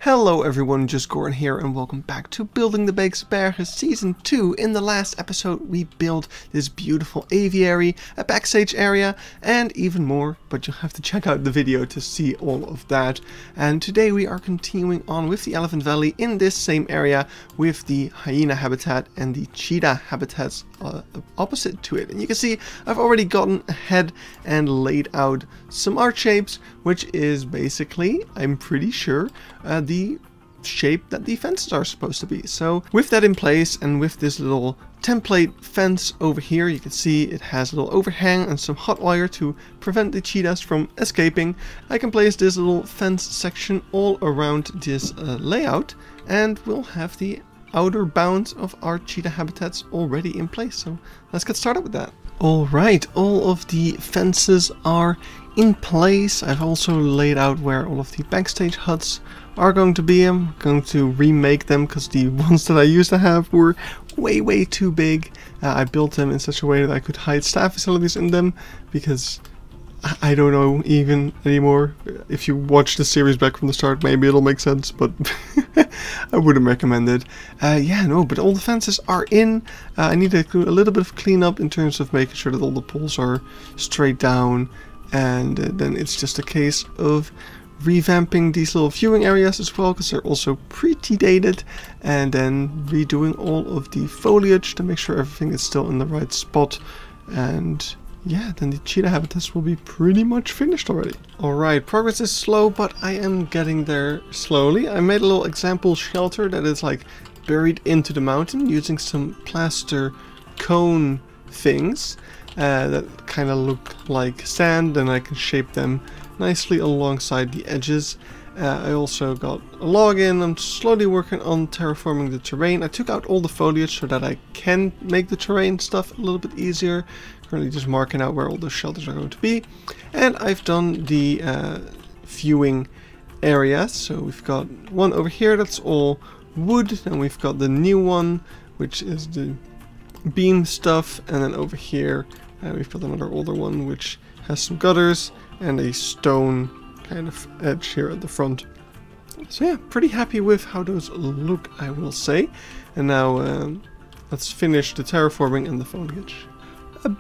Hello everyone, just Goran here and welcome back to Building the Beekse Bergen Season 2. In the last episode we built this beautiful aviary, a backstage area and even more, but you'll have to check out the video to see all of that. And today we are continuing on with the Elephant Valley in this same area with the hyena habitat and the cheetah habitats opposite to it. And you can see I've already gotten ahead and laid out some art shapes, which is basically, I'm pretty sure, the shape that the fences are supposed to be. So with that in place and with this little template fence over here, you can see it has a little overhang and some hot wire to prevent the cheetahs from escaping. I can place this little fence section all around this layout and we'll have the outer bounds of our cheetah habitats already in place. So let's get started with that. Alright, all of the fences are in place. I've also laid out where all of the backstage huts are going to be. I'm going to remake them because the ones that I used to have were way too big. I built them in such a way that I could hide staff facilities in them because I don't know even anymore. If you watch the series back from the start, maybe it'll make sense, but I wouldn't recommend it. Yeah, no, but all the fences are in. I need to do a little bit of cleanup in terms of making sure that all the poles are straight down, and then it's just a case of revamping these little viewing areas as well, because they're also pretty dated, and then redoing all of the foliage to make sure everything is still in the right spot. And yeah, then the cheetah habitats will be pretty much finished already. Alright, progress is slow, but I am getting there slowly. I made a little example shelter that is like buried into the mountain using some plaster cone things that kind of look like sand, and I can shape them nicely alongside the edges. I also got a log in. I'm slowly working on terraforming the terrain. I took out all the foliage so that I can make the terrain stuff a little bit easier. Currently just marking out where all the shelters are going to be. And I've done the viewing areas. So we've got one over here that's all wood, and we've got the new one, which is the beam stuff. And then over here we've got another older one which has some gutters and a stone kind of edge here at the front. So yeah, pretty happy with how those look, I will say. And now let's finish the terraforming and the foliage.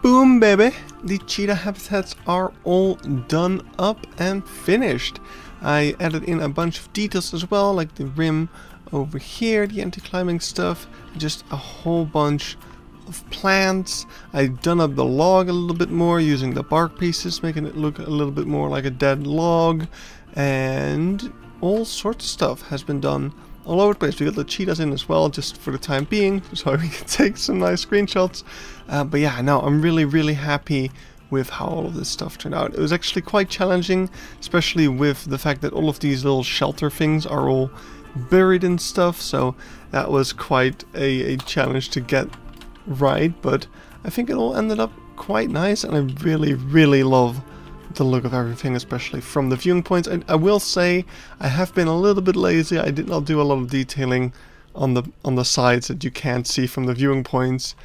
Boom, baby! The cheetah habitats are all done up and finished. I added in a bunch of details as well, like the rim over here, the anti-climbing stuff, just a whole bunch of plants. I've done up the log a little bit more using the bark pieces, making it look a little bit more like a dead log, and all sorts of stuff has been done all over the place. We got the cheetahs in as well, just for the time being, so we can take some nice screenshots. But yeah, no, I'm really happy with how all of this stuff turned out. It was actually quite challenging, especially with the fact that all of these little shelter things are all buried in stuff, so that was quite a challenge to get right, but I think it all ended up quite nice, and I really love the look of everything, especially from the viewing points. I will say I have been a little bit lazy. I did not do a lot of detailing on the sides that you can't see from the viewing points,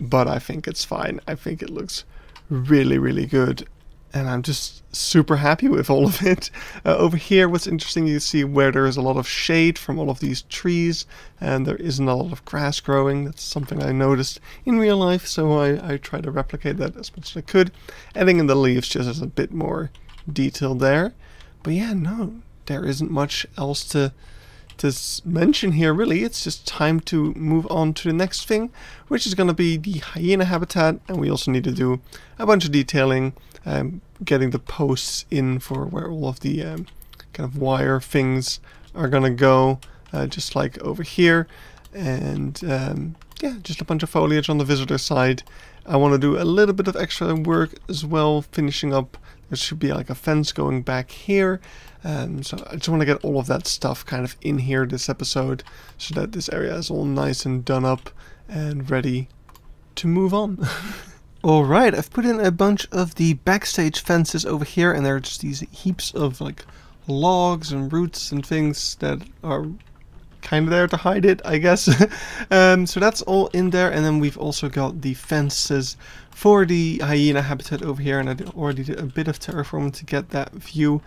but I think it's fine. I think it looks really good, and I'm just super happy with all of it. Over here, what's interesting, you see where there is a lot of shade from all of these trees, and there isn't a lot of grass growing. That's something I noticed in real life, so I try to replicate that as much as I could. Adding in the leaves just as a bit more detail there. But yeah, no, there isn't much else to mention here, really. It's just time to move on to the next thing, which is going to be the hyena habitat, and we also need to do a bunch of detailing, getting the posts in for where all of the kind of wire things are going to go, just like over here, and yeah, just a bunch of foliage on the visitor side. I want to do a little bit of extra work as well, finishing up. There should be like a fence going back here. So I just want to get all of that stuff kind of in here this episode, so that this area is all nice and done up and ready to move on. Alright, I've put in a bunch of the backstage fences over here, and there are just these heaps of like logs and roots and things that are kind of there to hide it, I guess. So that's all in there, and then we've also got the fences for the hyena habitat over here, and I already did a bit of terraforming to get that view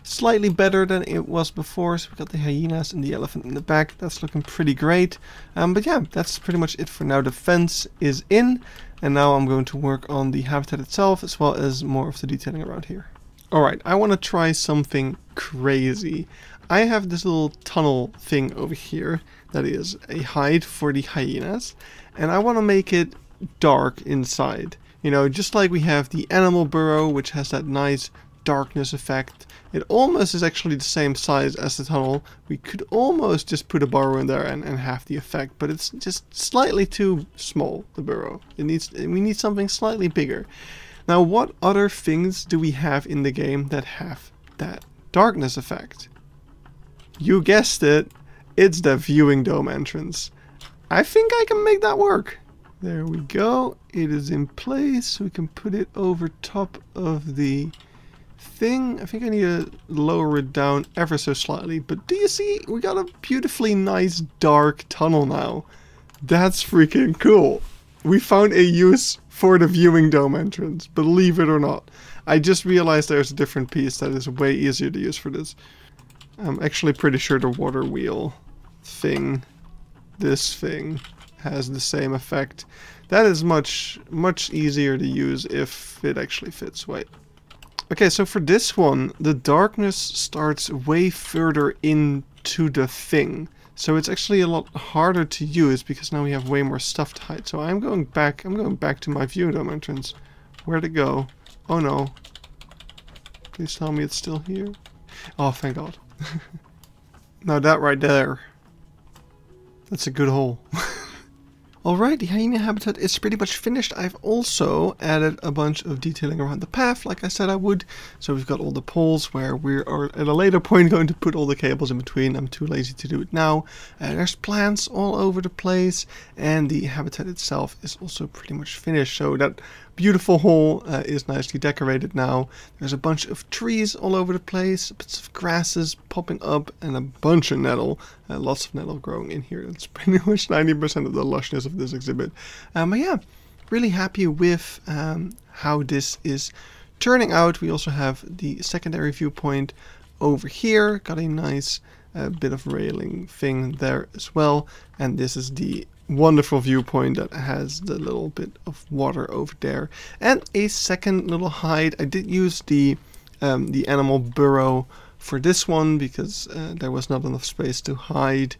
slightly better than it was before. So we got the hyenas and the elephant in the back. That's looking pretty great. But yeah, that's pretty much it for now. The fence is in, and now I'm going to work on the habitat itself as well as more of the detailing around here. Alright, I want to try something crazy. I have this little tunnel thing over here that is a hide for the hyenas, and I want to make it dark inside. You know, just like we have the animal burrow, which has that nice darkness effect. It almost is actually the same size as the tunnel. We could almost just put a burrow in there and have the effect, but it's just slightly too small, the burrow. We need something slightly bigger. Now, what other things do we have in the game that have that darkness effect? You guessed it, it's the viewing dome entrance. I think I can make that work. There we go. It is in place. We can put it over top of the thing. I think I need to lower it down ever so slightly. But do you see? We got a beautifully nice dark tunnel now. That's freaking cool. We found a use for the viewing dome entrance, believe it or not. I just realized there's a different piece that is way easier to use for this. I'm actually pretty sure the water wheel thing, this thing, has the same effect. That is much easier to use if it actually fits. Wait. Okay, so for this one, the darkness starts way further into the thing. So it's actually a lot harder to use because now we have way more stuff to hide. So I'm going back to my view dome entrance. Where'd it go? Oh no. Please tell me it's still here. Oh, thank God. Now that right there, that's a good hole. Alright, the hyena habitat is pretty much finished. I've also added a bunch of detailing around the path, like I said I would. So we've got all the poles where we are at a later point going to put all the cables in between. I'm too lazy to do it now. There's plants all over the place, and the habitat itself is also pretty much finished. So that beautiful hole is nicely decorated now. There's a bunch of trees all over the place, bits of grasses popping up, and a bunch of nettle. Lots of nettle growing in here. That's pretty much 90% of the lushness of this exhibit. But yeah, really happy with how this is turning out. We also have the secondary viewpoint over here. Got a nice bit of railing thing there as well. And this is the wonderful viewpoint that has the little bit of water over there, and a second little hide. I did use the animal burrow for this one because there was not enough space to hide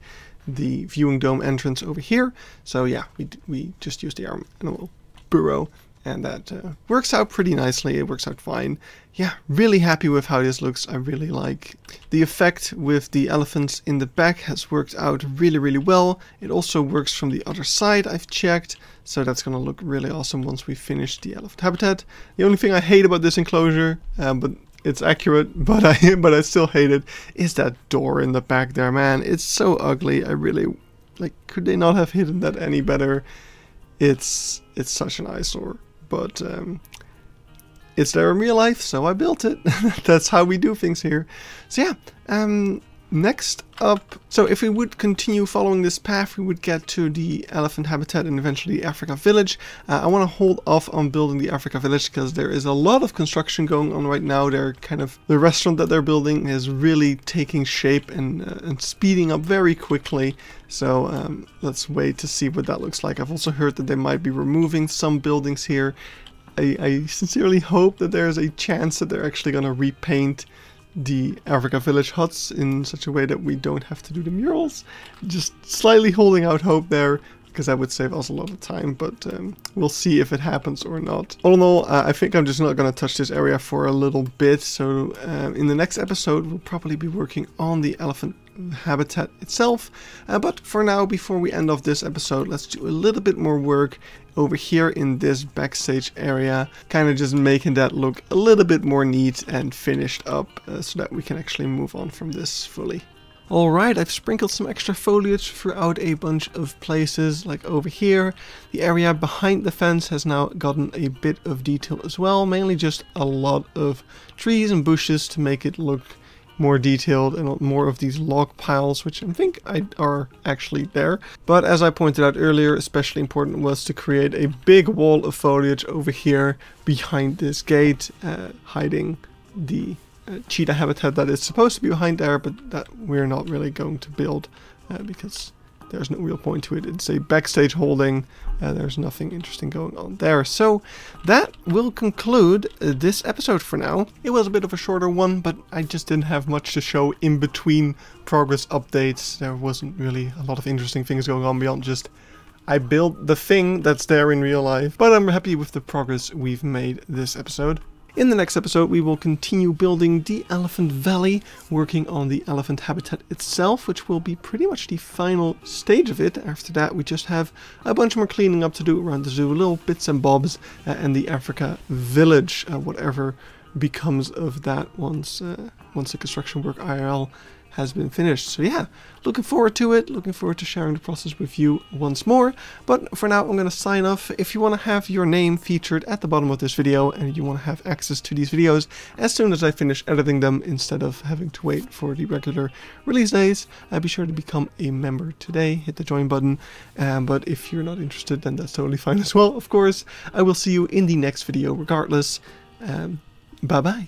the viewing dome entrance over here. So yeah, we just used the animal burrow, and that works out pretty nicely. It works out fine. Yeah, really happy with how this looks. I really like the effect with the elephants in the back. Has worked out really well. It also works from the other side, I've checked, so that's gonna look really awesome once we finish the elephant habitat. The only thing I hate about this enclosure, but it's accurate, but I still hate it, is that door in the back there, man. It's so ugly. I really, like, could they not have hidden that any better? It's such an eyesore, but it's there in real life, so I built it. That's how we do things here. So yeah, next up, so if we would continue following this path, we would get to the elephant habitat and eventually the Africa village. I want to hold off on building the Africa village because there is a lot of construction going on right now. The restaurant that they're building is really taking shape and speeding up very quickly. So let's wait to see what that looks like. I've also heard that they might be removing some buildings here. I sincerely hope that there's a chance that they're actually going to repaint the Africa village huts in such a way that we don't have to do the murals. Just slightly holding out hope there, because that would save us a lot of time, but we'll see if it happens or not. All in all, I think I'm just not going to touch this area for a little bit, so in the next episode we'll probably be working on the elephant habitat itself. But for now, before we end off this episode, let's do a little bit more work over here in this backstage area, kind of just making that look a little bit more neat and finished up so that we can actually move on from this fully. Alright, I've sprinkled some extra foliage throughout a bunch of places, like over here. The area behind the fence has now gotten a bit of detail as well, mainly just a lot of trees and bushes to make it look more detailed and more of these log piles, which I think are actually there. But as I pointed out earlier, especially important was to create a big wall of foliage over here behind this gate, hiding the cheetah habitat that is supposed to be behind there, but that we're not really going to build because there's no real point to it. It's a backstage holding. There's nothing interesting going on there. So that will conclude this episode for now. It was a bit of a shorter one, but I just didn't have much to show in between progress updates. There wasn't really a lot of interesting things going on beyond just I built the thing that's there in real life. But I'm happy with the progress we've made this episode. In the next episode, we will continue building the Elephant Valley, working on the elephant habitat itself, which will be pretty much the final stage of it. After that, we just have a bunch more cleaning up to do around the zoo, little bits and bobs, and the Africa village, whatever becomes of that once the construction work IRL has been finished. So yeah, looking forward to it, looking forward to sharing the process with you once more. But for now, I'm going to sign off. If you want to have your name featured at the bottom of this video and you want to have access to these videos as soon as I finish editing them instead of having to wait for the regular release days, be sure to become a member today. Hit the join button. But if you're not interested, then that's totally fine as well. Of course, I will see you in the next video regardless. Bye bye.